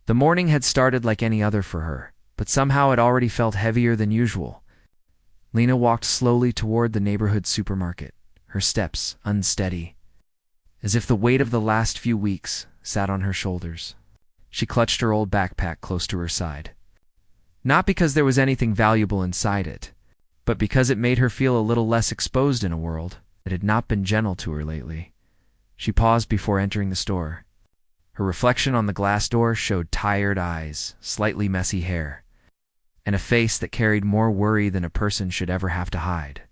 The morning had started like any other for her, but somehow it already felt heavier than usual. Lena walked slowly toward the neighborhood supermarket, her steps unsteady, as if the weight of the last few weeks sat on her shoulders. She clutched her old backpack close to her side. Not because there was anything valuable inside it, but because it made her feel a little less exposed in a world that had not been gentle to her lately. She paused before entering the store. Her reflection on the glass door showed tired eyes, slightly messy hair, and a face that carried more worry than a person should ever have to hide.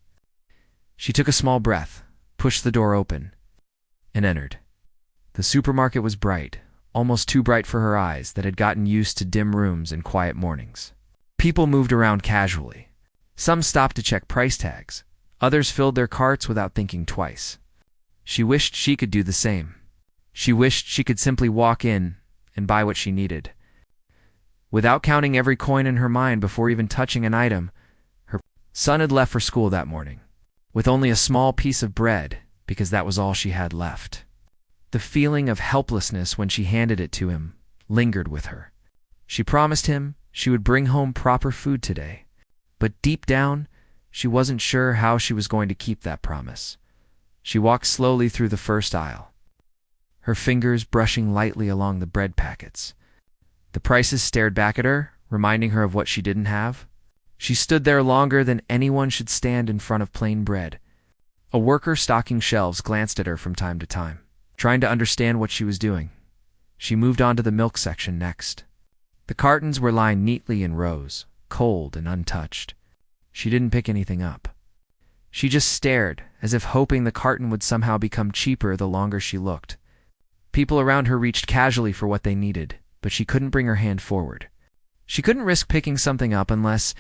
She took a small breath, pushed the door open, and entered. The supermarket was bright, almost too bright for her eyes that had gotten used to dim rooms and quiet mornings. People moved around casually. Some stopped to check price tags. Others filled their carts without thinking twice. She wished she could do the same. She wished she could simply walk in and buy what she needed. Without counting every coin in her mind before even touching an item, her son had left for school that morning, with only a small piece of bread because that was all she had left. The feeling of helplessness when she handed it to him lingered with her. She promised him she would bring home proper food today, but deep down, she wasn't sure how she was going to keep that promise. She walked slowly through the first aisle, her fingers brushing lightly along the bread packets. The prices stared back at her, reminding her of what she didn't have. She stood there longer than anyone should stand in front of plain bread. A worker stocking shelves glanced at her from time to time, trying to understand what she was doing. She moved on to the milk section next. The cartons were lined neatly in rows, cold and untouched. She didn't pick anything up. She just stared, as if hoping the carton would somehow become cheaper the longer she looked. People around her reached casually for what they needed, but she couldn't bring her hand forward. She couldn't risk picking something up unless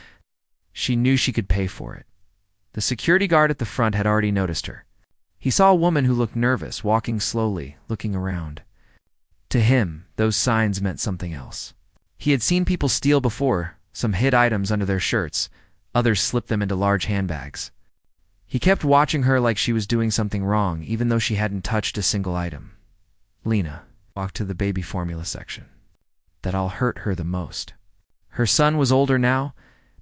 she knew she could pay for it. The security guard at the front had already noticed her. He saw a woman who looked nervous, walking slowly, looking around. To him, those signs meant something else. He had seen people steal before, some hid items under their shirts, others slip them into large handbags. He kept watching her like she was doing something wrong, even though she hadn't touched a single item. Lena walked to the baby formula section. That all hurt her the most. Her son was older now,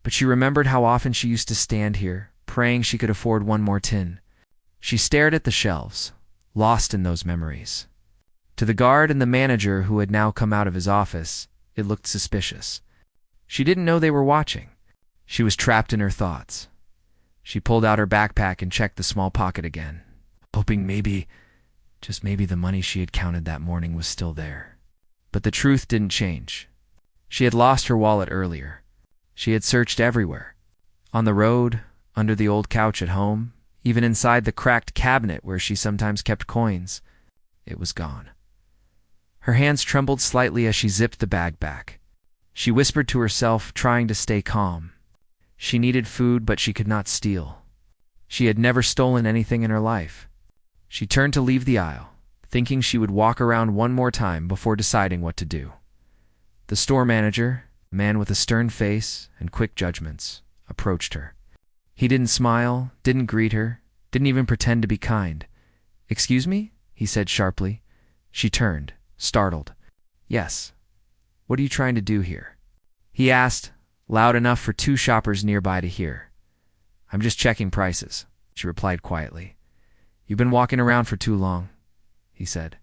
but she remembered how often she used to stand here, praying she could afford one more tin. She stared at the shelves, lost in those memories. To the guard and the manager who had now come out of his office, it looked suspicious. She didn't know they were watching. She was trapped in her thoughts. She pulled out her backpack and checked the small pocket again, hoping maybe, just maybe, the money she had counted that morning was still there. But the truth didn't change. She had lost her wallet earlier. She had searched everywhere. On the road, under the old couch at home, even inside the cracked cabinet where she sometimes kept coins. It was gone. Her hands trembled slightly as she zipped the bag back. She whispered to herself, trying to stay calm. She needed food, but she could not steal. She had never stolen anything in her life. She turned to leave the aisle, thinking she would walk around one more time before deciding what to do. The store manager, a man with a stern face and quick judgments, approached her. He didn't smile, didn't greet her, didn't even pretend to be kind. "Excuse me?" he said sharply. She turned, startled. "Yes. What are you trying to do here?" he asked, loud enough for two shoppers nearby to hear. "I'm just checking prices," she replied quietly. "You've been walking around for too long," he said.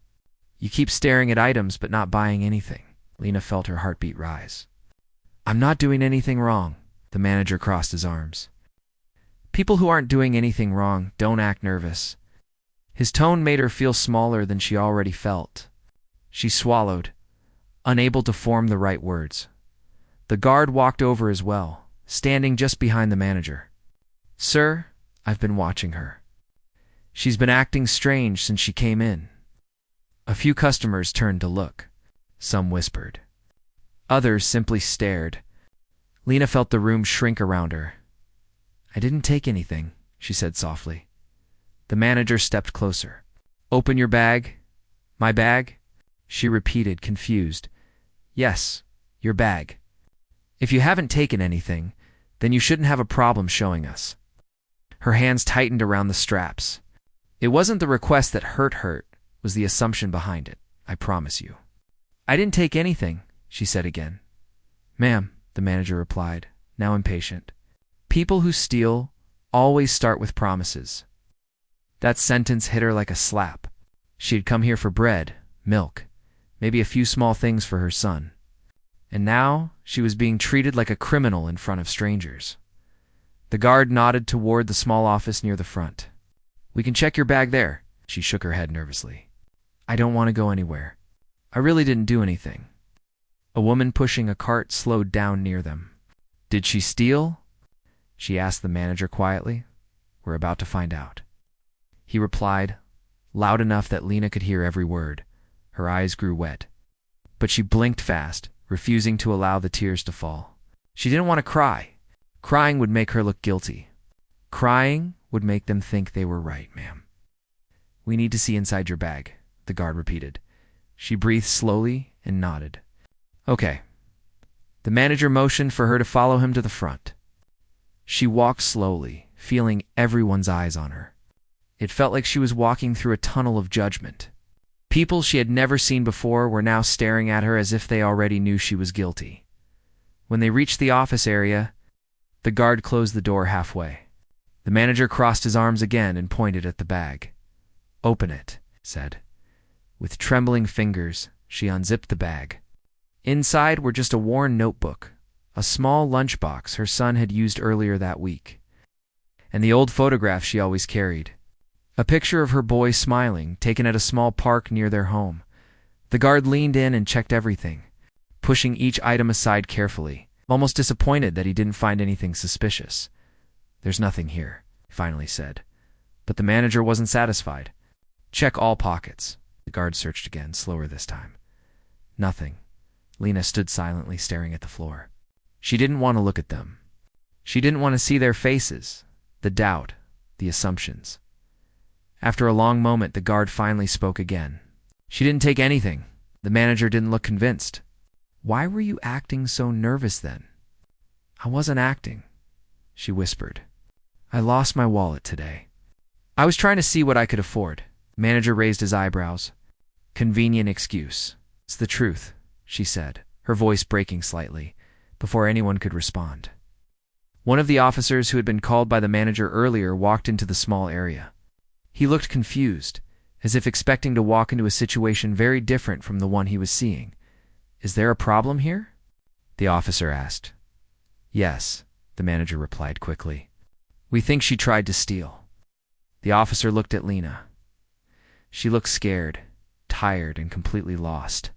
"You keep staring at items but not buying anything." Lena felt her heartbeat rise. "I'm not doing anything wrong." The manager crossed his arms. "People who aren't doing anything wrong don't act nervous." His tone made her feel smaller than she already felt. She swallowed, unable to form the right words. The guard walked over as well, standing just behind the manager. "Sir, I've been watching her. She's been acting strange since she came in." A few customers turned to look. Some whispered. Others simply stared. Lena felt the room shrink around her. "I didn't take anything," she said softly. The manager stepped closer. "Open your bag." "My bag?" she repeated, confused. "Yes, your bag. If you haven't taken anything, then you shouldn't have a problem showing us." Her hands tightened around the straps. "It wasn't the request that hurt, was the assumption behind it, I promise you." "I didn't take anything," she said again. Ma'am, the manager replied, now impatient. People who steal always start with promises. That sentence hit her like a slap. She had come here for bread, milk, maybe a few small things for her son. And now she was being treated like a criminal in front of strangers. The guard nodded toward the small office near the front. We can check your bag there. She shook her head nervously. I don't want to go anywhere. I really didn't do anything. A woman pushing a cart slowed down near them. Did she steal? She asked the manager quietly. We're about to find out. He replied, loud enough that Lena could hear every word. Her eyes grew wet. But she blinked fast, refusing to allow the tears to fall. She didn't want to cry. Crying would make her look guilty. Crying would make them think they were right, ma'am. We need to see inside your bag, the guard repeated. She breathed slowly and nodded. Okay. The manager motioned for her to follow him to the front. She walked slowly, feeling everyone's eyes on her. It felt like she was walking through a tunnel of judgment. People she had never seen before were now staring at her as if they already knew she was guilty. When they reached the office area, the guard closed the door halfway. The manager crossed his arms again and pointed at the bag. Open it, he said. With trembling fingers, she unzipped the bag. Inside were just a worn notebook, a small lunchbox her son had used earlier that week, and the old photograph she always carried. A picture of her boy smiling, taken at a small park near their home. The guard leaned in and checked everything, pushing each item aside carefully, almost disappointed that he didn't find anything suspicious. There's nothing here, he finally said. But the manager wasn't satisfied. Check all pockets. The guard searched again, slower this time. Nothing. Lena stood silently staring at the floor. She didn't want to look at them. She didn't want to see their faces, the doubt, the assumptions. After a long moment, the guard finally spoke again. She didn't take anything. The manager didn't look convinced. Why were you acting so nervous then? I wasn't acting, she whispered. I lost my wallet today. I was trying to see what I could afford. The manager raised his eyebrows. Convenient excuse. It's the truth, she said, her voice breaking slightly, before anyone could respond. One of the officers who had been called by the manager earlier walked into the small area. He looked confused, as if expecting to walk into a situation very different from the one he was seeing. Is there a problem here? The officer asked. Yes, the manager replied quickly. We think she tried to steal. The officer looked at Lena. She looked scared, tired, and completely lost.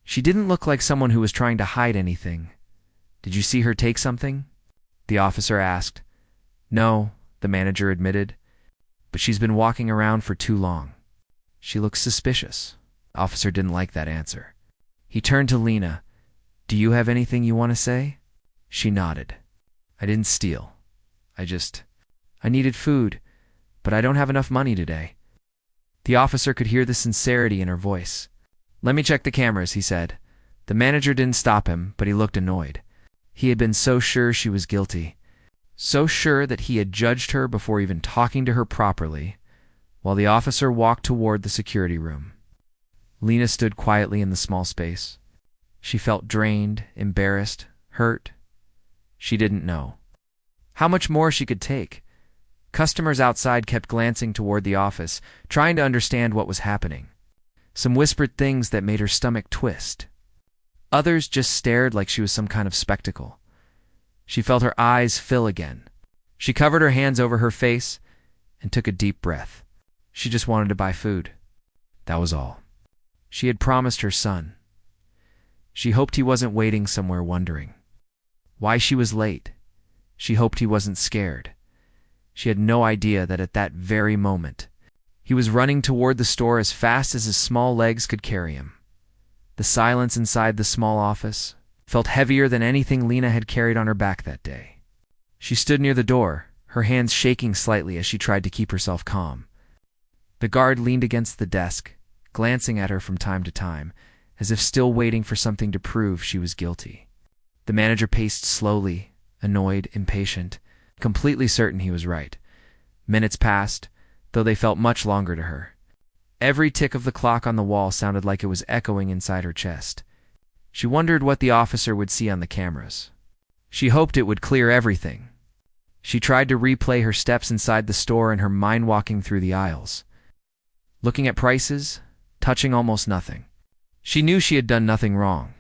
She didn't look like someone who was trying to hide anything. Did you see her take something? The officer asked. No, the manager admitted. But she's been walking around for too long. She looks suspicious. The officer didn't like that answer. He turned to Lena. Do you have anything you want to say? She nodded. I didn't steal. I needed food, but I don't have enough money today. The officer could hear the sincerity in her voice. Let me check the cameras, he said. The manager didn't stop him, but he looked annoyed. He had been so sure she was guilty, so sure that he had judged her before even talking to her properly, while the officer walked toward the security room. Lena stood quietly in the small space. She felt drained, embarrassed, hurt. She didn't know how much more she could take. Customers outside kept glancing toward the office, trying to understand what was happening. Some whispered things that made her stomach twist. Others just stared like she was some kind of spectacle. She felt her eyes fill again. She covered her hands over her face and took a deep breath. She just wanted to buy food. That was all. She had promised her son. She hoped he wasn't waiting somewhere wondering why she was late. She hoped he wasn't scared. She had no idea that at that very moment, he was running toward the store as fast as his small legs could carry him. The silence inside the small office felt heavier than anything Lena had carried on her back that day. She stood near the door, her hands shaking slightly as she tried to keep herself calm. The guard leaned against the desk, glancing at her from time to time, as if still waiting for something to prove she was guilty. The manager paced slowly, annoyed, impatient, completely certain he was right. Minutes passed, though they felt much longer to her. Every tick of the clock on the wall sounded like it was echoing inside her chest. She wondered what the officer would see on the cameras. She hoped it would clear everything. She tried to replay her steps inside the store and her mind walking through the aisles, looking at prices, touching almost nothing. She knew she had done nothing wrong,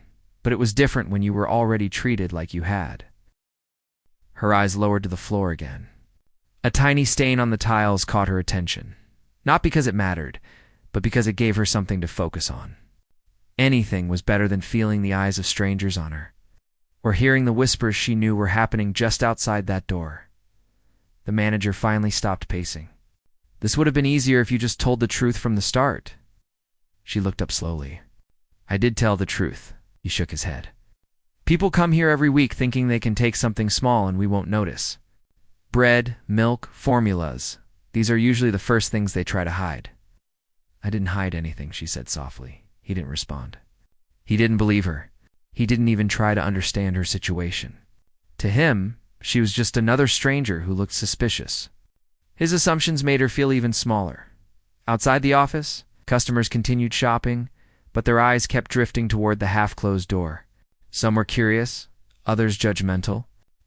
but it was different when you were already treated like you had. Her eyes lowered to the floor again. A tiny stain on the tiles caught her attention, not because it mattered, but because it gave her something to focus on. Anything was better than feeling the eyes of strangers on her, or hearing the whispers she knew were happening just outside that door. The manager finally stopped pacing. This would have been easier if you just told the truth from the start. She looked up slowly. I did tell the truth. He shook his head. People come here every week thinking they can take something small and we won't notice. Bread, milk, formulas. These are usually the first things they try to hide. I didn't hide anything, she said softly. He didn't respond. He didn't believe her. He didn't even try to understand her situation. To him, she was just another stranger who looked suspicious. His assumptions made her feel even smaller. Outside the office, customers continued shopping, but their eyes kept drifting toward the half-closed door. Some were curious, others judgmental.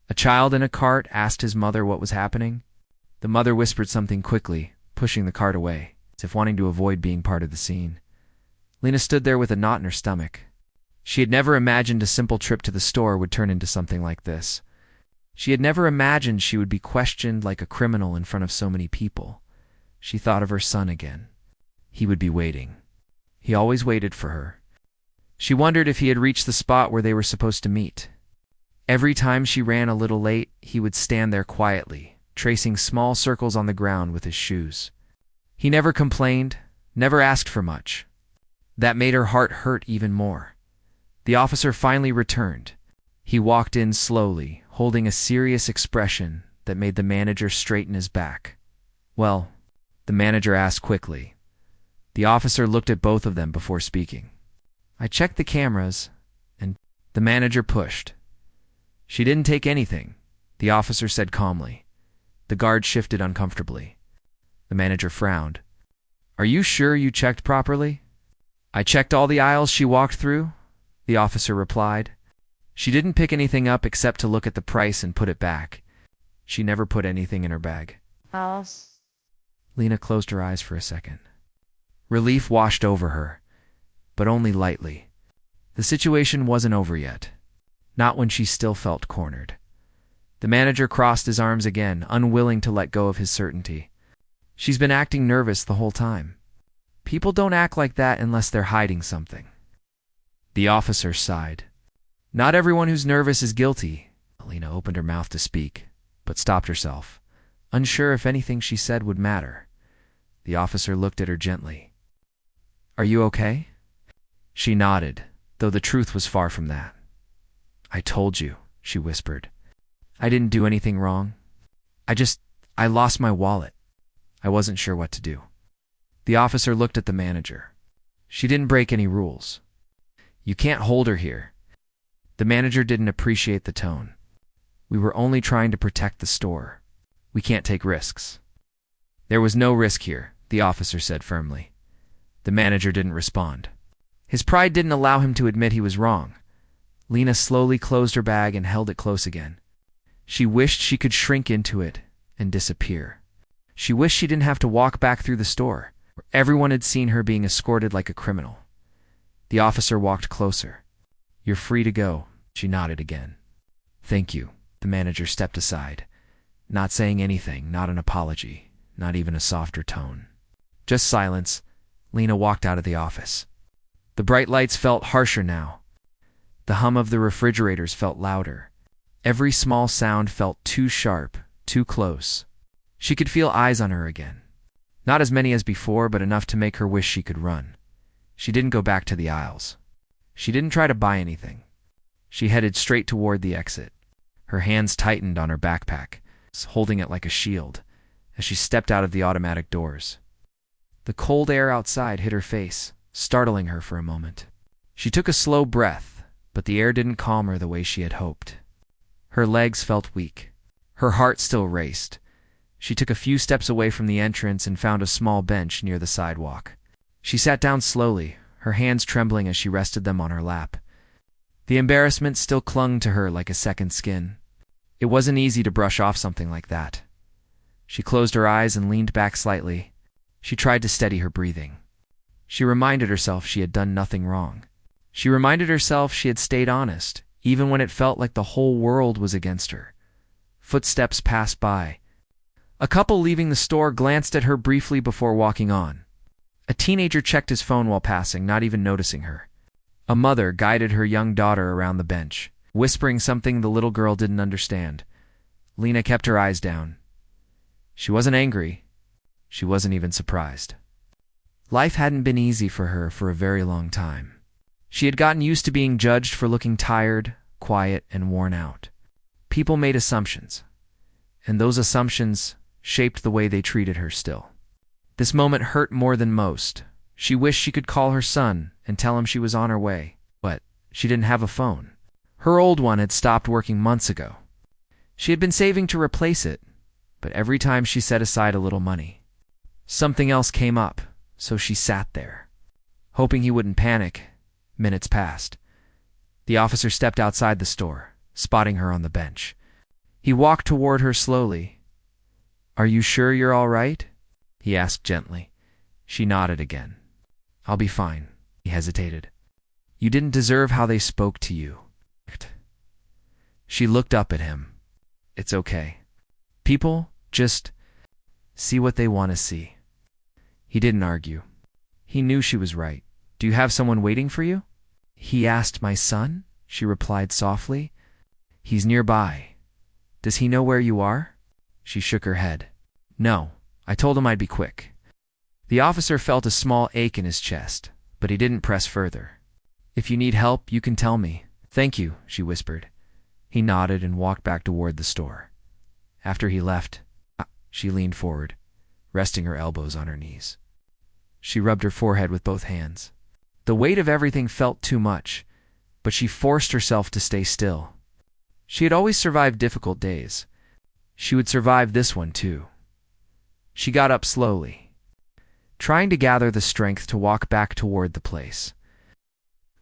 A child in a cart asked his mother what was happening. The mother whispered something quickly, pushing the cart away, as if wanting to avoid being part of the scene. Lena stood there with a knot in her stomach. She had never imagined a simple trip to the store would turn into something like this. She had never imagined she would be questioned like a criminal in front of so many people. She thought of her son again. He would be waiting. He always waited for her. She wondered if he had reached the spot where they were supposed to meet. Every time she ran a little late, he would stand there quietly, tracing small circles on the ground with his shoes. He never complained, never asked for much. That made her heart hurt even more. The officer finally returned. He walked in slowly, holding a serious expression that made the manager straighten his back. Well, the manager asked quickly. The officer looked at both of them before speaking. I checked the cameras, and the manager pushed. She didn't take anything, the officer said calmly. The guard shifted uncomfortably. The manager frowned. Are you sure you checked properly? I checked all the aisles she walked through, the officer replied. She didn't pick anything up except to look at the price and put it back. She never put anything in her bag. Lena closed her eyes for a second. Relief washed over her, but only lightly. The situation wasn't over yet. Not when she still felt cornered. The manager crossed his arms again, unwilling to let go of his certainty. She's been acting nervous the whole time. People don't act like that unless they're hiding something. The officer sighed. Not everyone who's nervous is guilty. Lena opened her mouth to speak, but stopped herself, unsure if anything she said would matter. The officer looked at her gently. Are you okay? She nodded, though the truth was far from that. I told you, she whispered. I didn't do anything wrong. I lost my wallet. I wasn't sure what to do. The officer looked at the manager. She didn't break any rules. You can't hold her here. The manager didn't appreciate the tone. We were only trying to protect the store. We can't take risks. There was no risk here, the officer said firmly. The manager didn't respond. His pride didn't allow him to admit he was wrong. Lena slowly closed her bag and held it close again. She wished she could shrink into it and disappear. She wished she didn't have to walk back through the store, where everyone had seen her being escorted like a criminal. The officer walked closer. You're free to go, she nodded again. Thank you. The manager stepped aside, not saying anything, not an apology, not even a softer tone. Just silence. Lena walked out of the office. The bright lights felt harsher now. The hum of the refrigerators felt louder. Every small sound felt too sharp, too close. She could feel eyes on her again. Not as many as before, but enough to make her wish she could run. She didn't go back to the aisles. She didn't try to buy anything. She headed straight toward the exit. Her hands tightened on her backpack, holding it like a shield, as she stepped out of the automatic doors. The cold air outside hit her face, startling her for a moment. She took a slow breath, but the air didn't calm her the way she had hoped. Her legs felt weak. Her heart still raced. She took a few steps away from the entrance and found a small bench near the sidewalk. She sat down slowly, her hands trembling as she rested them on her lap. The embarrassment still clung to her like a second skin. It wasn't easy to brush off something like that. She closed her eyes and leaned back slightly. She tried to steady her breathing. She reminded herself she had done nothing wrong. She reminded herself she had stayed honest, even when it felt like the whole world was against her. Footsteps passed by. A couple leaving the store glanced at her briefly before walking on. A teenager checked his phone while passing, not even noticing her. A mother guided her young daughter around the bench, whispering something the little girl didn't understand. Lena kept her eyes down. She wasn't angry. She wasn't even surprised. Life hadn't been easy for her for a very long time. She had gotten used to being judged for looking tired, quiet, and worn out. People made assumptions, and those assumptions shaped the way they treated her still. This moment hurt more than most. She wished she could call her son and tell him she was on her way, but she didn't have a phone. Her old one had stopped working months ago. She had been saving to replace it, but every time she set aside a little money, something else came up, so she sat there, hoping he wouldn't panic. Minutes passed. The officer stepped outside the store, spotting her on the bench. He walked toward her slowly. "Are you sure you're all right?" he asked gently. She nodded again. "I'll be fine," he hesitated. "You didn't deserve how they spoke to you." She looked up at him. "It's okay. People just see what they want to see." He didn't argue. He knew she was right. "Do you have someone waiting for you?" He asked. "My son?" she replied softly. "He's nearby. Does he know where you are?" She shook her head. "No, I told him I'd be quick." The officer felt a small ache in his chest, but he didn't press further. "If you need help, you can tell me." "Thank you," she whispered. He nodded and walked back toward the store. After he left, she leaned forward, resting her elbows on her knees. She rubbed her forehead with both hands. The weight of everything felt too much, but she forced herself to stay still. She had always survived difficult days. She would survive this one too. She got up slowly, trying to gather the strength to walk back toward the place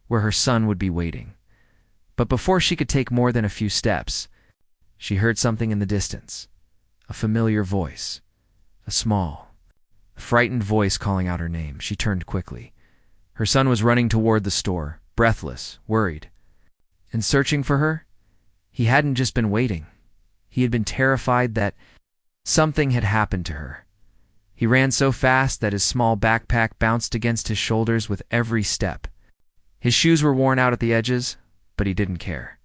where her son would be waiting. But before she could take more than a few steps, she heard something in the distance, a familiar voice, a small, frightened voice calling out her name. She turned quickly. Her son was running toward the store, breathless, worried. And searching for her, he hadn't just been waiting. He had been terrified that something had happened to her. He ran so fast that his small backpack bounced against his shoulders with every step. His shoes were worn out at the edges, but he didn't care.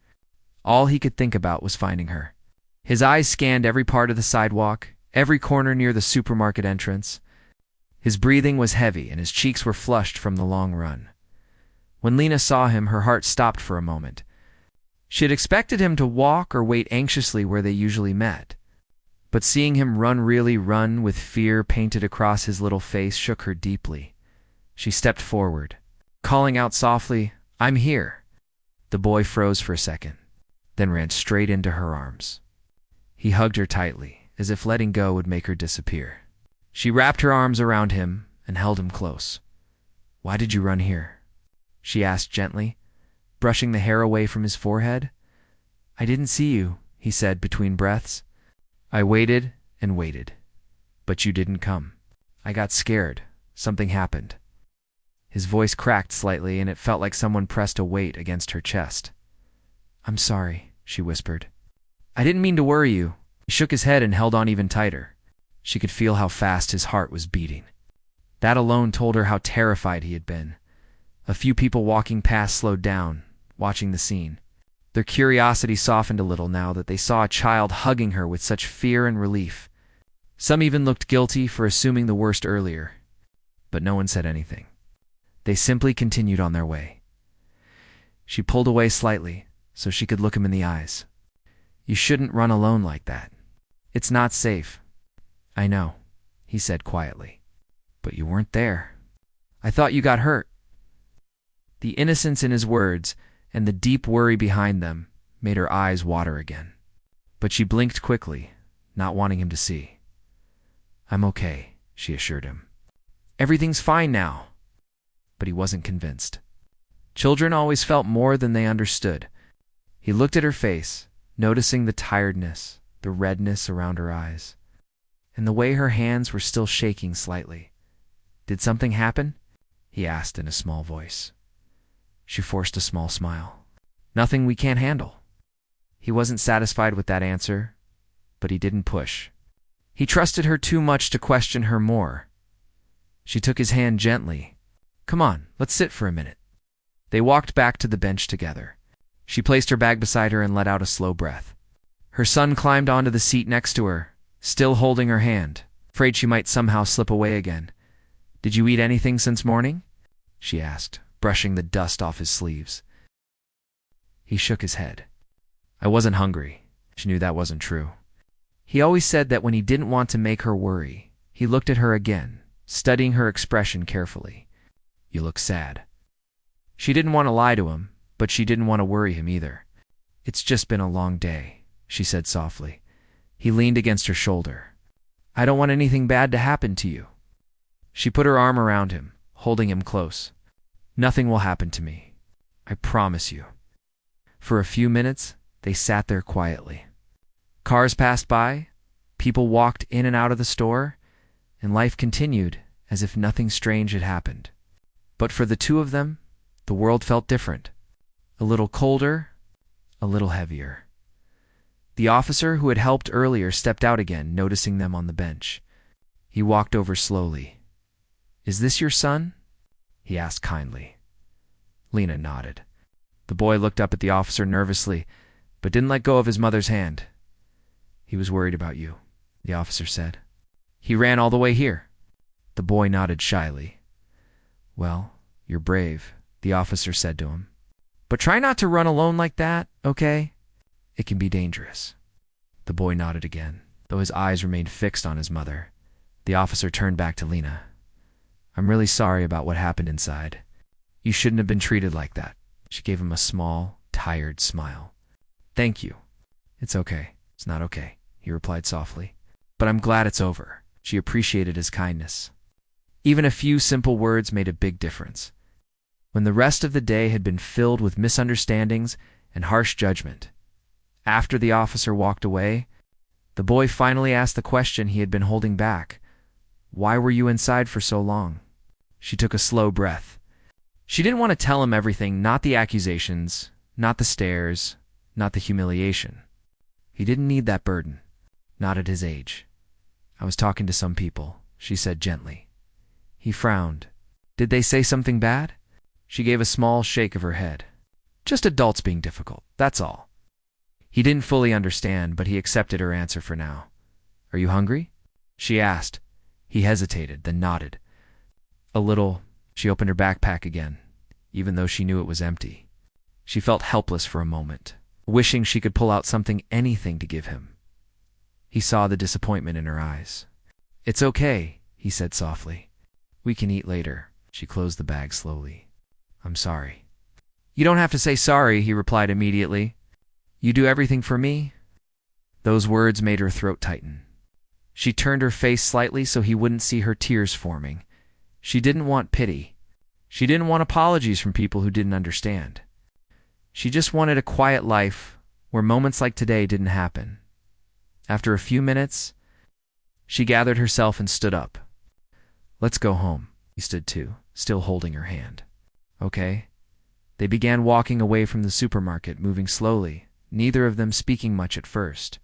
All he could think about was finding her. His eyes scanned every part of the sidewalk, every corner near the supermarket entrance. His breathing was heavy and his cheeks were flushed from the long run. When Lena saw him, her heart stopped for a moment. She had expected him to walk or wait anxiously where they usually met. But seeing him really run with fear painted across his little face shook her deeply. She stepped forward, calling out softly, "I'm here." The boy froze for a second, then ran straight into her arms. He hugged her tightly, as if letting go would make her disappear. She wrapped her arms around him and held him close. "Why did you run here?" she asked gently, brushing the hair away from his forehead. "I didn't see you," he said between breaths. "I waited and waited, but you didn't come. I got scared. Something happened." His voice cracked slightly, and it felt like someone pressed a weight against her chest. "I'm sorry," she whispered. "I didn't mean to worry you." He shook his head and held on even tighter. She could feel how fast his heart was beating. That alone told her how terrified he had been. A few people walking past slowed down, watching the scene. Their curiosity softened a little now that they saw a child hugging her with such fear and relief. Some even looked guilty for assuming the worst earlier. But no one said anything. They simply continued on their way. She pulled away slightly so she could look him in the eyes. "You shouldn't run alone like that. It's not safe." "I know," he said quietly. "But you weren't there. I thought you got hurt." The innocence in his words and the deep worry behind them made her eyes water again. But she blinked quickly, not wanting him to see. "I'm okay," she assured him. "Everything's fine now." But he wasn't convinced. Children always felt more than they understood. He looked at her face, noticing the tiredness, the redness around her eyes, and the way her hands were still shaking slightly. "Did something happen?" he asked in a small voice. She forced a small smile. "Nothing we can't handle." He wasn't satisfied with that answer, but he didn't push. He trusted her too much to question her more. She took his hand gently. "Come on, let's sit for a minute." They walked back to the bench together. She placed her bag beside her and let out a slow breath. Her son climbed onto the seat next to her, still holding her hand, afraid she might somehow slip away again. "Did you eat anything since morning?" she asked, brushing the dust off his sleeves. He shook his head. "I wasn't hungry." She knew that wasn't true. He always said that when he didn't want to make her worry. He looked at her again, studying her expression carefully. "You look sad." She didn't want to lie to him, but she didn't want to worry him either. "It's just been a long day," she said softly. He leaned against her shoulder. "I don't want anything bad to happen to you." She put her arm around him, holding him close. "Nothing will happen to me. I promise you." For a few minutes, they sat there quietly. Cars passed by, people walked in and out of the store, and life continued as if nothing strange had happened. But for the two of them, the world felt different. A little colder, a little heavier. The officer who had helped earlier stepped out again, noticing them on the bench. He walked over slowly. "Is this your son?" he asked kindly. Lena nodded. The boy looked up at the officer nervously, but didn't let go of his mother's hand. "He was worried about you," the officer said. "He ran all the way here." The boy nodded shyly. "Well, you're brave," the officer said to him. "But try not to run alone like that, okay? It can be dangerous." The boy nodded again, though his eyes remained fixed on his mother. The officer turned back to Lena. "I'm really sorry about what happened inside. You shouldn't have been treated like that." She gave him a small, tired smile. "Thank you." "It's okay. It's not okay," he replied softly. "But I'm glad it's over." She appreciated his kindness. Even a few simple words made a big difference. When the rest of the day had been filled with misunderstandings and harsh judgment, after the officer walked away, the boy finally asked the question he had been holding back. "Why were you inside for so long?" She took a slow breath. She didn't want to tell him everything, not the accusations, not the stares, not the humiliation. He didn't need that burden, not at his age. "I was talking to some people," she said gently. He frowned. "Did they say something bad?" She gave a small shake of her head. "Just adults being difficult, that's all." He didn't fully understand, but he accepted her answer for now. "Are you hungry?" she asked. He hesitated, then nodded. "A little." She opened her backpack again, even though she knew it was empty. She felt helpless for a moment, wishing she could pull out something, anything to give him. He saw the disappointment in her eyes. "It's okay," he said softly. "We can eat later." She closed the bag slowly. "I'm sorry." "You don't have to say sorry," he replied immediately. "You do everything for me." Those words made her throat tighten. She turned her face slightly so he wouldn't see her tears forming. She didn't want pity. She didn't want apologies from people who didn't understand. She just wanted a quiet life where moments like today didn't happen. After a few minutes, she gathered herself and stood up. "Let's go home." He stood too, still holding her hand. "Okay." They began walking away from the supermarket, moving slowly, neither of them speaking much at first.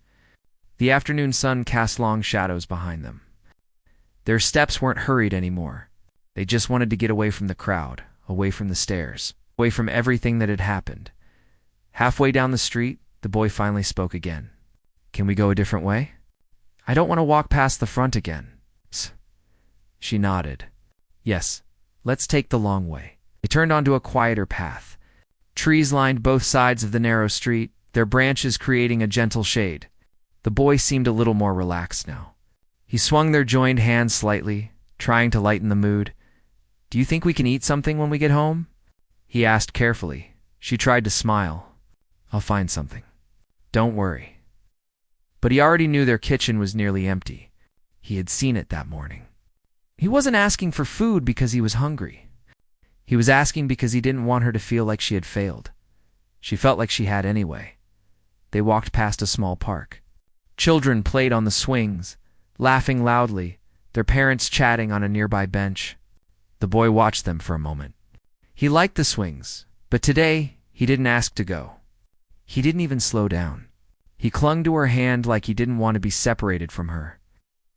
The afternoon sun cast long shadows behind them. Their steps weren't hurried anymore. They just wanted to get away from the crowd, away from the stairs, away from everything that had happened. Halfway down the street, the boy finally spoke again. "Can we go a different way?" "I don't want to walk past the front again." She nodded. "Yes, let's take the long way." They turned onto a quieter path. Trees lined both sides of the narrow street, their branches creating a gentle shade. The boy seemed a little more relaxed now. He swung their joined hands slightly, trying to lighten the mood. "Do you think we can eat something when we get home?" he asked carefully. She tried to smile. "I'll find something. Don't worry." But he already knew their kitchen was nearly empty. He had seen it that morning. He wasn't asking for food because he was hungry. He was asking because he didn't want her to feel like she had failed. She felt like she had anyway. They walked past a small park. Children played on the swings, laughing loudly, their parents chatting on a nearby bench. The boy watched them for a moment. He liked the swings, but today he didn't ask to go. He didn't even slow down. He clung to her hand like he didn't want to be separated from her.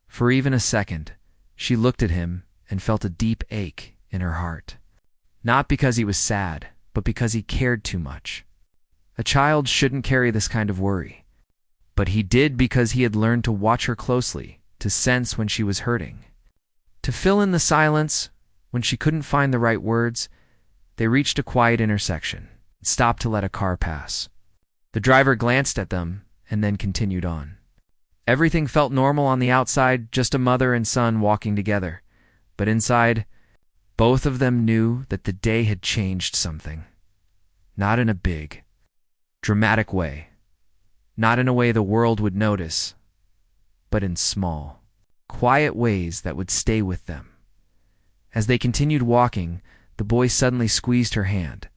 For even a second, she looked at him and felt a deep ache in her heart. Not because he was sad, but because he cared too much. A child shouldn't carry this kind of worry. But he did because he had learned to watch her closely, to sense when she was hurting. To fill in the silence, when she couldn't find the right words, they reached a quiet intersection and stopped to let a car pass. The driver glanced at them and then continued on. Everything felt normal on the outside, just a mother and son walking together. But inside, both of them knew that the day had changed something. Not in a big, dramatic way. Not in a way the world would notice, but in small, quiet ways that would stay with them. As they continued walking, the boy suddenly squeezed her hand.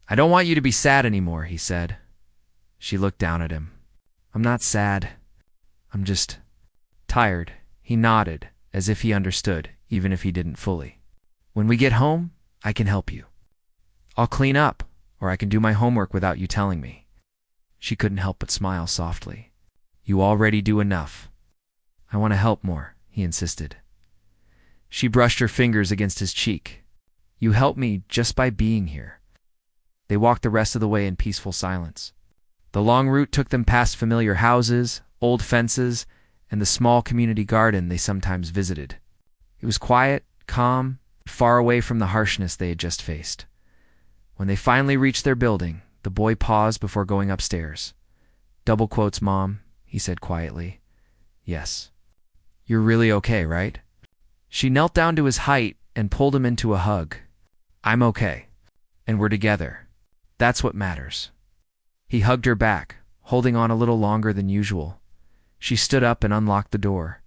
"I don't want you to be sad anymore," he said. She looked down at him. "I'm not sad. I'm just tired." He nodded, as if he understood, even if he didn't fully. "When we get home, I can help you. I'll clean up, or I can do my homework without you telling me." She couldn't help but smile softly. "You already do enough." "I want to help more," he insisted. She brushed her fingers against his cheek. "You help me just by being here." They walked the rest of the way in peaceful silence. The long route took them past familiar houses, old fences, and the small community garden they sometimes visited. It was quiet, calm, far away from the harshness they had just faced. When they finally reached their building, the boy paused before going upstairs. "Double quotes, Mom," he said quietly. "Yes. You're really okay, right?" She knelt down to his height and pulled him into a hug. "I'm okay. And we're together. That's what matters." He hugged her back, holding on a little longer than usual. She stood up and unlocked the door.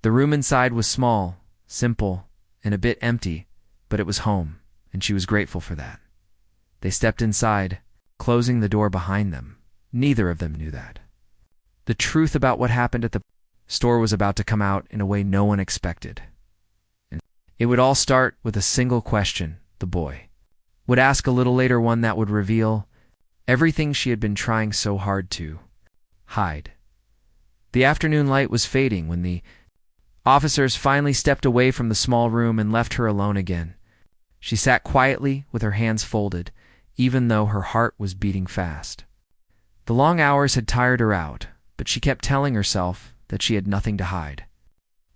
The room inside was small, simple, and a bit empty, but it was home, and she was grateful for that. They stepped inside, closing the door behind them. Neither of them knew that. The truth about what happened at the store was about to come out in a way no one expected. And it would all start with a single question the boy would ask a little later, one that would reveal everything she had been trying so hard to hide. The afternoon light was fading when the officers finally stepped away from the small room and left her alone again. She sat quietly with her hands folded, even though her heart was beating fast. The long hours had tired her out, but she kept telling herself that she had nothing to hide.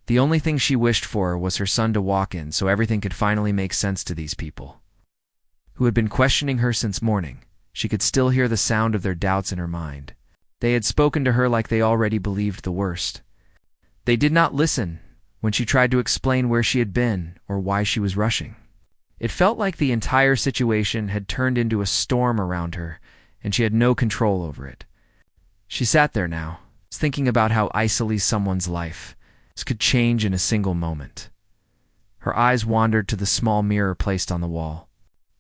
The only thing she wished for was her son to walk in so everything could finally make sense to these people, who had been questioning her since morning. She could still hear the sound of their doubts in her mind. They had spoken to her like they already believed the worst. They did not listen when she tried to explain where she had been or why she was rushing. It felt like the entire situation had turned into a storm around her, and she had no control over it. She sat there now, thinking about how icily someone's life could change in a single moment. Her eyes wandered to the small mirror placed on the wall.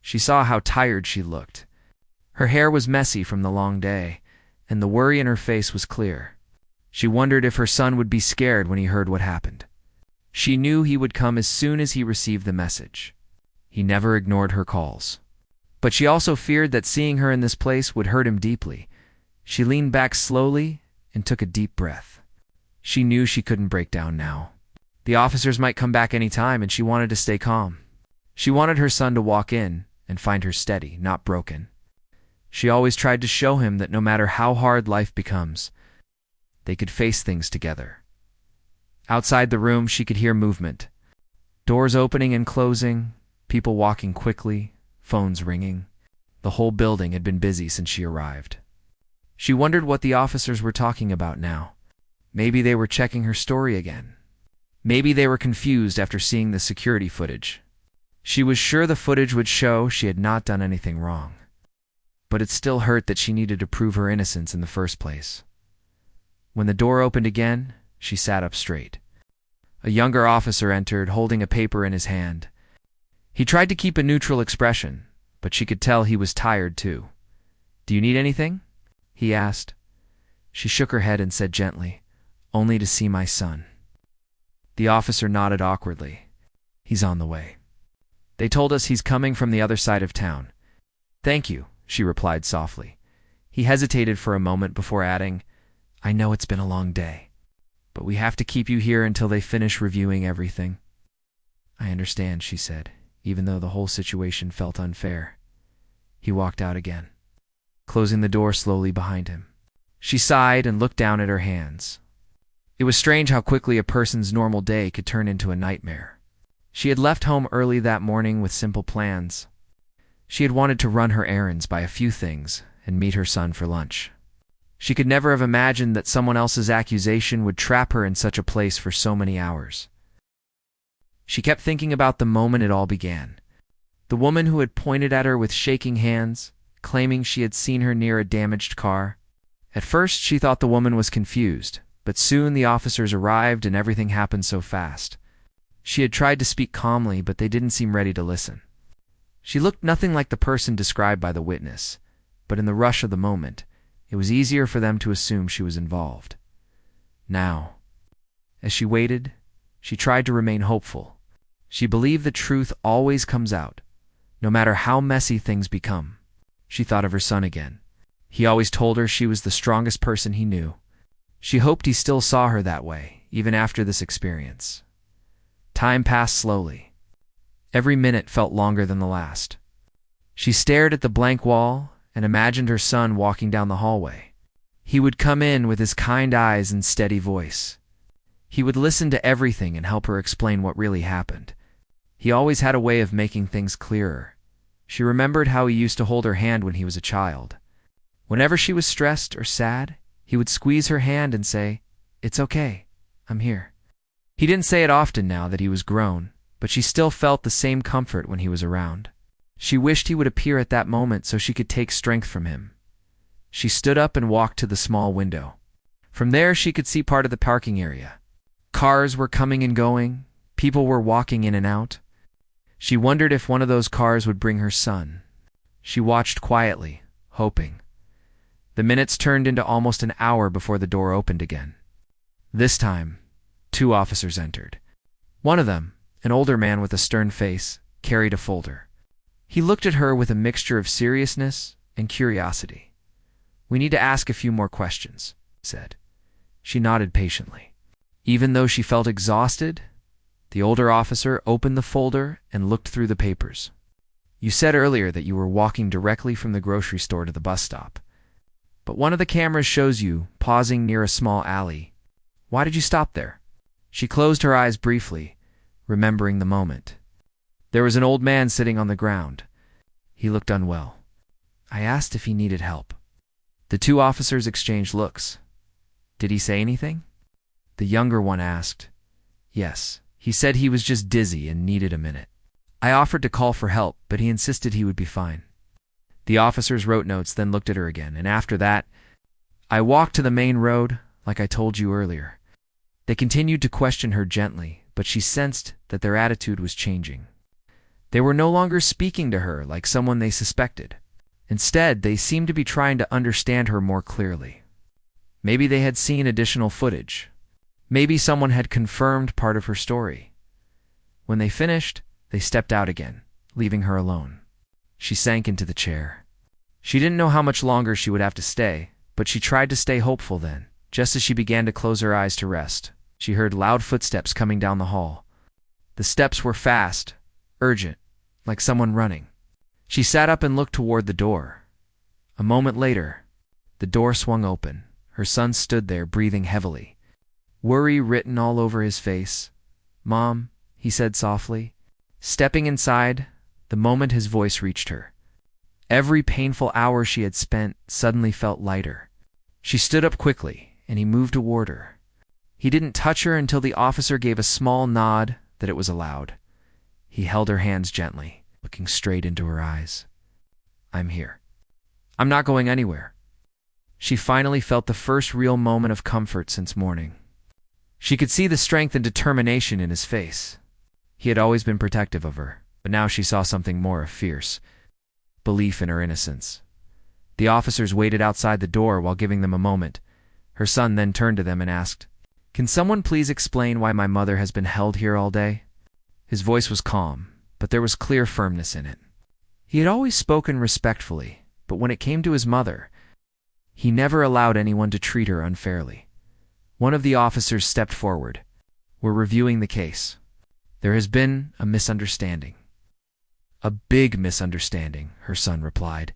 She saw how tired she looked. Her hair was messy from the long day, and the worry in her face was clear. She wondered if her son would be scared when he heard what happened. She knew he would come as soon as he received the message. He never ignored her calls. But she also feared that seeing her in this place would hurt him deeply. She leaned back slowly and took a deep breath. She knew she couldn't break down now. The officers might come back any time, and she wanted to stay calm. She wanted her son to walk in and find her steady, not broken. She always tried to show him that no matter how hard life becomes, they could face things together. Outside the room, she could hear movement. Doors opening and closing, people walking quickly, phones ringing. The whole building had been busy since she arrived. She wondered what the officers were talking about now. Maybe they were checking her story again. Maybe they were confused after seeing the security footage. She was sure the footage would show she had not done anything wrong. But it still hurt that she needed to prove her innocence in the first place. When the door opened again, she sat up straight. A younger officer entered, holding a paper in his hand. He tried to keep a neutral expression, but she could tell he was tired too. "Do you need anything?" he asked. She shook her head and said gently, "Only to see my son." The officer nodded awkwardly. "He's on the way. They told us he's coming from the other side of town." "Thank you," she replied softly. He hesitated for a moment before adding, "I know it's been a long day, but we have to keep you here until they finish reviewing everything." "I understand," she said, even though the whole situation felt unfair. He walked out again, closing the door slowly behind him. She sighed and looked down at her hands. It was strange how quickly a person's normal day could turn into a nightmare. She had left home early that morning with simple plans. She had wanted to run her errands, buy a few things, and meet her son for lunch. She could never have imagined that someone else's accusation would trap her in such a place for so many hours. She kept thinking about the moment it all began. The woman who had pointed at her with shaking hands, claiming she had seen her near a damaged car. At first, she thought the woman was confused, but soon the officers arrived and everything happened so fast. She had tried to speak calmly, but they didn't seem ready to listen. She looked nothing like the person described by the witness, but in the rush of the moment, it was easier for them to assume she was involved. Now, as she waited, she tried to remain hopeful. She believed the truth always comes out, no matter how messy things become. She thought of her son again. He always told her she was the strongest person he knew. She hoped he still saw her that way, even after this experience. Time passed slowly. Every minute felt longer than the last. She stared at the blank wall and imagined her son walking down the hallway. He would come in with his kind eyes and steady voice. He would listen to everything and help her explain what really happened. He always had a way of making things clearer. She remembered how he used to hold her hand when he was a child. Whenever she was stressed or sad, he would squeeze her hand and say, "It's okay, I'm here." He didn't say it often now that he was grown, but she still felt the same comfort when he was around. She wished he would appear at that moment so she could take strength from him. She stood up and walked to the small window. From there, she could see part of the parking area. Cars were coming and going. People were walking in and out. She wondered if one of those cars would bring her son. She watched quietly, hoping. The minutes turned into almost an hour before the door opened again. This time, 2 officers entered. One of them, an older man with a stern face, carried a folder. He looked at her with a mixture of seriousness and curiosity. "We need to ask a few more questions," he said. She nodded patiently. Even though she felt exhausted, the older officer opened the folder and looked through the papers. "You said earlier that you were walking directly from the grocery store to the bus stop, but one of the cameras shows you pausing near a small alley. Why did you stop there?" She closed her eyes briefly, remembering the moment. There was an old man sitting on the ground. He looked unwell. "I asked if he needed help." The 2 officers exchanged looks. "Did he say anything?" The younger one asked. "Yes, he said he was just dizzy and needed a minute. I offered to call for help, but he insisted he would be fine." The officers wrote notes, then looked at her again, and after that, "I walked to the main road, like I told you earlier." They continued to question her gently, but she sensed that their attitude was changing. They were no longer speaking to her like someone they suspected. Instead, they seemed to be trying to understand her more clearly. Maybe they had seen additional footage. Maybe someone had confirmed part of her story. When they finished, they stepped out again, leaving her alone. She sank into the chair. She didn't know how much longer she would have to stay, but she tried to stay hopeful then. Just as she began to close her eyes to rest, she heard loud footsteps coming down the hall. The steps were fast, urgent, like someone running. She sat up and looked toward the door. A moment later, the door swung open. Her son stood there, breathing heavily, worry written all over his face. "Mom," he said softly. Stepping inside, the moment his voice reached her, every painful hour she had spent suddenly felt lighter. She stood up quickly, and he moved toward her. He didn't touch her until the officer gave a small nod that it was allowed. He held her hands gently, looking straight into her eyes. "I'm here. I'm not going anywhere." She finally felt the first real moment of comfort since morning. She could see the strength and determination in his face. He had always been protective of her, But now she saw something more of fierce belief in her innocence. The officers waited outside the door while giving them a moment. Her son then turned to them and asked, "Can someone please explain why my mother has been held here all day?" His voice was calm, but there was clear firmness in it. He had always spoken respectfully, but when it came to his mother, he never allowed anyone to treat her unfairly. One of the officers stepped forward. "We're reviewing the case. There has been a misunderstanding." "A big misunderstanding," her son replied.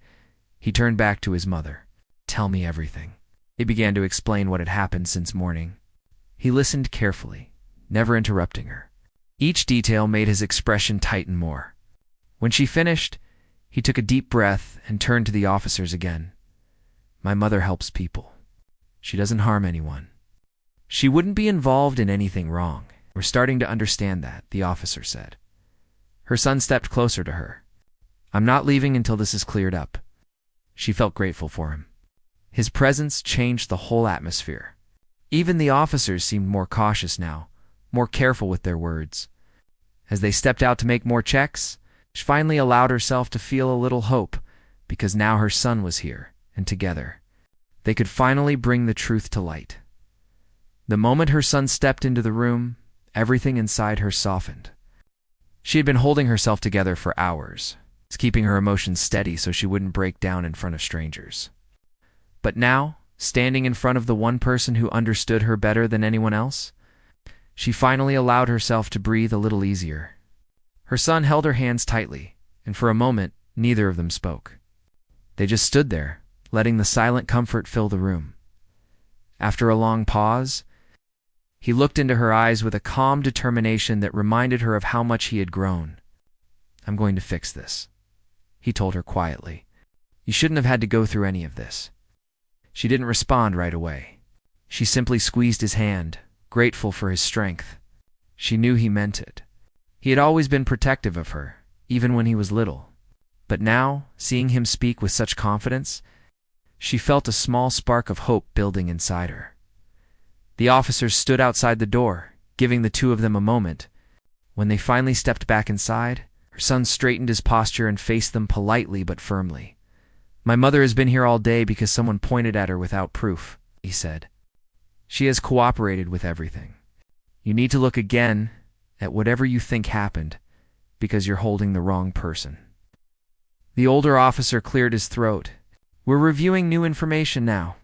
He turned back to his mother. "Tell me everything." He began to explain what had happened since morning. He listened carefully, never interrupting her. Each detail made his expression tighten more. When she finished, he took a deep breath and turned to the officers again. "My mother helps people. She doesn't harm anyone. She wouldn't be involved in anything wrong." "We're starting to understand that," the officer said. Her son stepped closer to her. "I'm not leaving until this is cleared up." She felt grateful for him. His presence changed the whole atmosphere. Even the officers seemed more cautious now, more careful with their words. As they stepped out to make more checks, she finally allowed herself to feel a little hope, because now her son was here, and together, they could finally bring the truth to light. The moment her son stepped into the room, everything inside her softened. She had been holding herself together for hours, keeping her emotions steady so she wouldn't break down in front of strangers. But now, standing in front of the one person who understood her better than anyone else, she finally allowed herself to breathe a little easier. Her son held her hands tightly, and for a moment, neither of them spoke. They just stood there, letting the silent comfort fill the room. After a long pause, he looked into her eyes with a calm determination that reminded her of how much he had grown. "I'm going to fix this," he told her quietly. "You shouldn't have had to go through any of this." She didn't respond right away. She simply squeezed his hand, grateful for his strength. She knew he meant it. He had always been protective of her, even when he was little. But now, seeing him speak with such confidence, she felt a small spark of hope building inside her. The officers stood outside the door, giving the two of them a moment. When they finally stepped back inside, her son straightened his posture and faced them politely but firmly. "My mother has been here all day because someone pointed at her without proof," he said. "She has cooperated with everything. You need to look again at whatever you think happened, because you're holding the wrong person." The older officer cleared his throat. "We're reviewing new information now.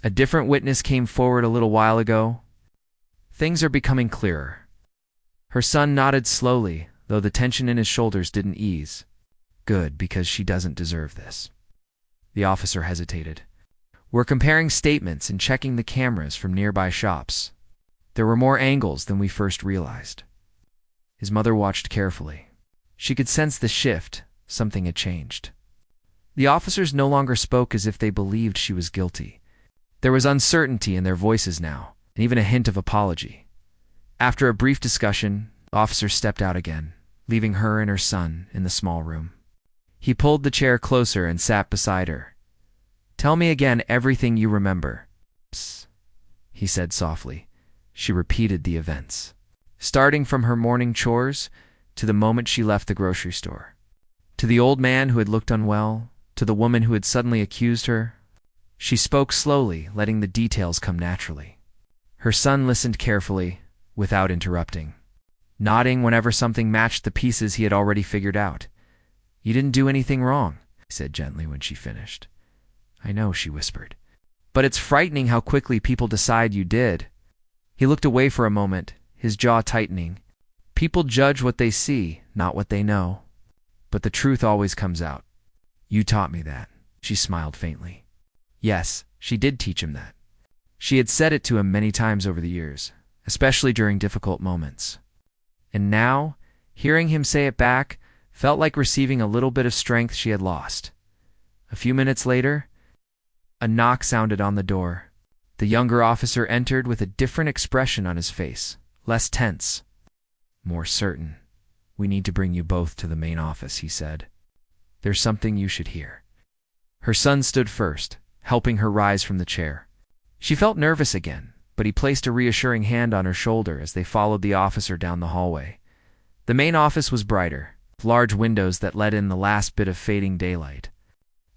A different witness came forward a little while ago. Things are becoming clearer." Her son nodded slowly, though the tension in his shoulders didn't ease. "Good, because she doesn't deserve this." The officer hesitated. "We're comparing statements and checking the cameras from nearby shops. There were more angles than we first realized." His mother watched carefully. She could sense the shift. Something had changed. The officers no longer spoke as if they believed she was guilty. There was uncertainty in their voices now, and even a hint of apology. After a brief discussion, the officer stepped out again, leaving her and her son in the small room. He pulled the chair closer and sat beside her. "Tell me again everything you remember." "Psst," he said softly. She repeated the events, starting from her morning chores to the moment she left the grocery store, to the old man who had looked unwell, to the woman who had suddenly accused her. She spoke slowly, letting the details come naturally. Her son listened carefully, without interrupting, nodding whenever something matched the pieces he had already figured out. "You didn't do anything wrong," he said gently when she finished. "I know," she whispered. "But it's frightening how quickly people decide you did." He looked away for a moment, his jaw tightening. "People judge what they see, not what they know. But the truth always comes out." "You taught me that," she smiled faintly. Yes, she did teach him that. She had said it to him many times over the years, especially during difficult moments. And now, hearing him say it back, felt like receiving a little bit of strength she had lost. A few minutes later, a knock sounded on the door. The younger officer entered with a different expression on his face, less tense, more certain. "We need to bring you both to the main office," he said. "There's something you should hear." Her son stood first, helping her rise from the chair. She felt nervous again, but he placed a reassuring hand on her shoulder as they followed the officer down the hallway. The main office was brighter, large windows that let in the last bit of fading daylight.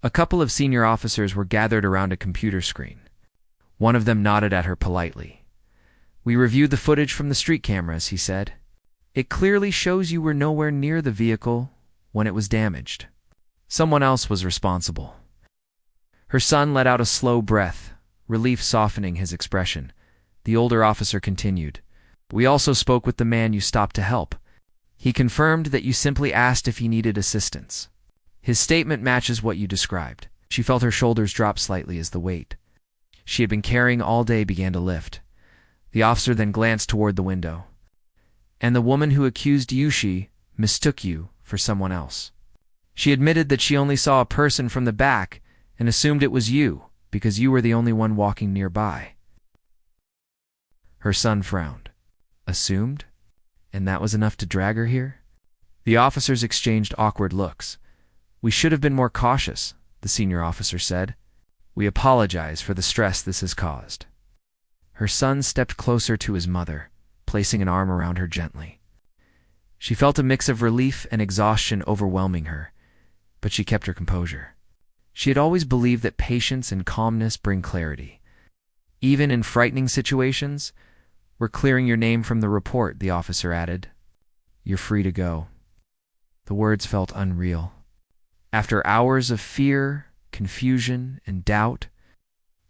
A couple of senior officers were gathered around a computer screen. One of them nodded at her politely. "We reviewed the footage from the street cameras," he said. "It clearly shows you were nowhere near the vehicle when it was damaged. Someone else was responsible." Her son let out a slow breath, relief softening his expression. The older officer continued. "We also spoke with the man you stopped to help. He confirmed that you simply asked if he needed assistance. His statement matches what you described." She felt her shoulders drop slightly as the weight she had been carrying all day began to lift. The officer then glanced toward the window. "And the woman who accused Yushi mistook you for someone else. She admitted that she only saw a person from the back and assumed it was you because you were the only one walking nearby." Her son frowned. Assumed? And that was enough to drag her here? The officers exchanged awkward looks. "We should have been more cautious," the senior officer said. "We apologize for the stress this has caused." Her son stepped closer to his mother, placing an arm around her gently. She felt a mix of relief and exhaustion overwhelming her, but she kept her composure. She had always believed that patience and calmness bring clarity. "Even in frightening situations, we're clearing your name from the report," the officer added. "You're free to go." The words felt unreal. After hours of fear, confusion, and doubt,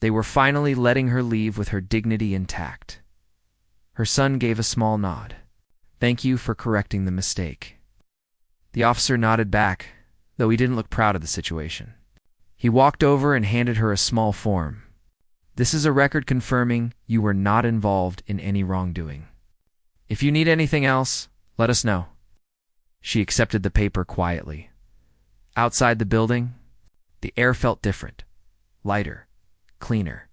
they were finally letting her leave with her dignity intact. Her son gave a small nod. "Thank you for correcting the mistake." The officer nodded back, though he didn't look proud of the situation. He walked over and handed her a small form. "This is a record confirming you were not involved in any wrongdoing. If you need anything else, let us know." She accepted the paper quietly. Outside the building, the air felt different, lighter, cleaner.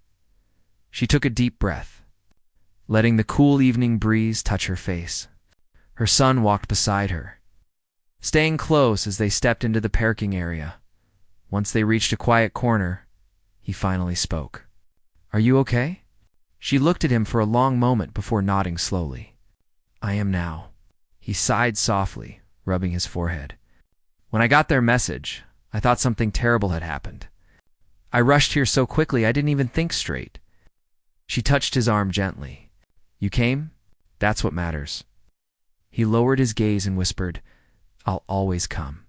She took a deep breath, letting the cool evening breeze touch her face. Her son walked beside her, staying close as they stepped into the parking area. Once they reached a quiet corner, he finally spoke. "Are you okay?" She looked at him for a long moment before nodding slowly. "I am now." He sighed softly, rubbing his forehead. "When I got their message, I thought something terrible had happened. I rushed here so quickly I didn't even think straight." She touched his arm gently. "You came? That's what matters." He lowered his gaze and whispered, "I'll always come."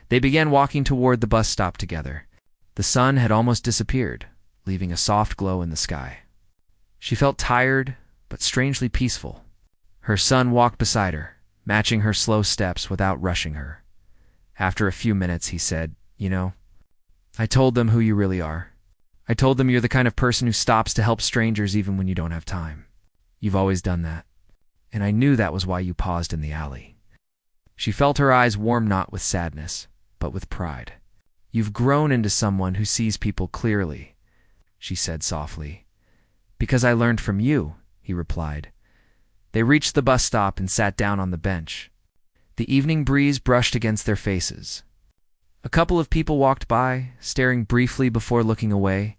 They began walking toward the bus stop together. The sun had almost disappeared, leaving a soft glow in the sky. She felt tired, but strangely peaceful. Her son walked beside her, matching her slow steps without rushing her. After a few minutes, he said, "You know, I told them who you really are. I told them you're the kind of person who stops to help strangers even when you don't have time. You've always done that. And I knew that was why you paused in the alley." She felt her eyes warm not with sadness, but with pride. "You've grown into someone who sees people clearly," she said softly. "Because I learned from you," he replied. They reached the bus stop and sat down on the bench. The evening breeze brushed against their faces. A couple of people walked by, staring briefly before looking away.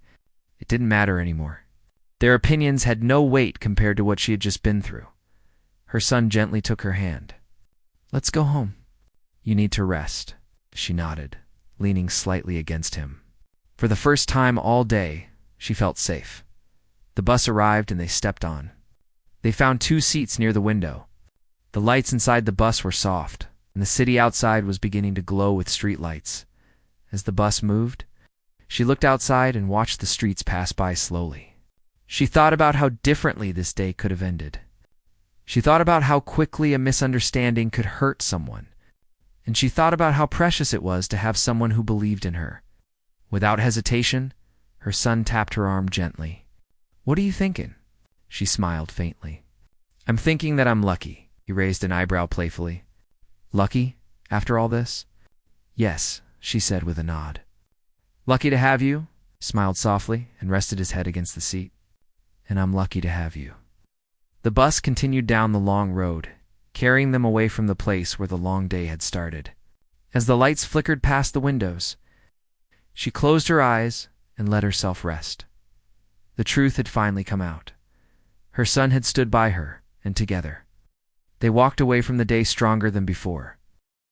It didn't matter anymore. Their opinions had no weight compared to what she had just been through. Her son gently took her hand. "Let's go home." "You need to rest," she nodded, leaning slightly against him. For the first time all day, she felt safe. The bus arrived and they stepped on. They found 2 seats near the window. The lights inside the bus were soft, and the city outside was beginning to glow with street lights. As the bus moved, she looked outside and watched the streets pass by slowly. She thought about how differently this day could have ended. She thought about how quickly a misunderstanding could hurt someone, and she thought about how precious it was to have someone who believed in her. Without hesitation, her son tapped her arm gently. "What are you thinking?" She smiled faintly. "I'm thinking that I'm lucky." He raised an eyebrow playfully. "Lucky, after all this?" "Yes," she said with a nod. "Lucky to have you," smiled softly and rested his head against the seat. "And I'm lucky to have you." The bus continued down the long road, carrying them away from the place where the long day had started. As the lights flickered past the windows, she closed her eyes and let herself rest. The truth had finally come out. Her son had stood by her, and together, they walked away from the day stronger than before.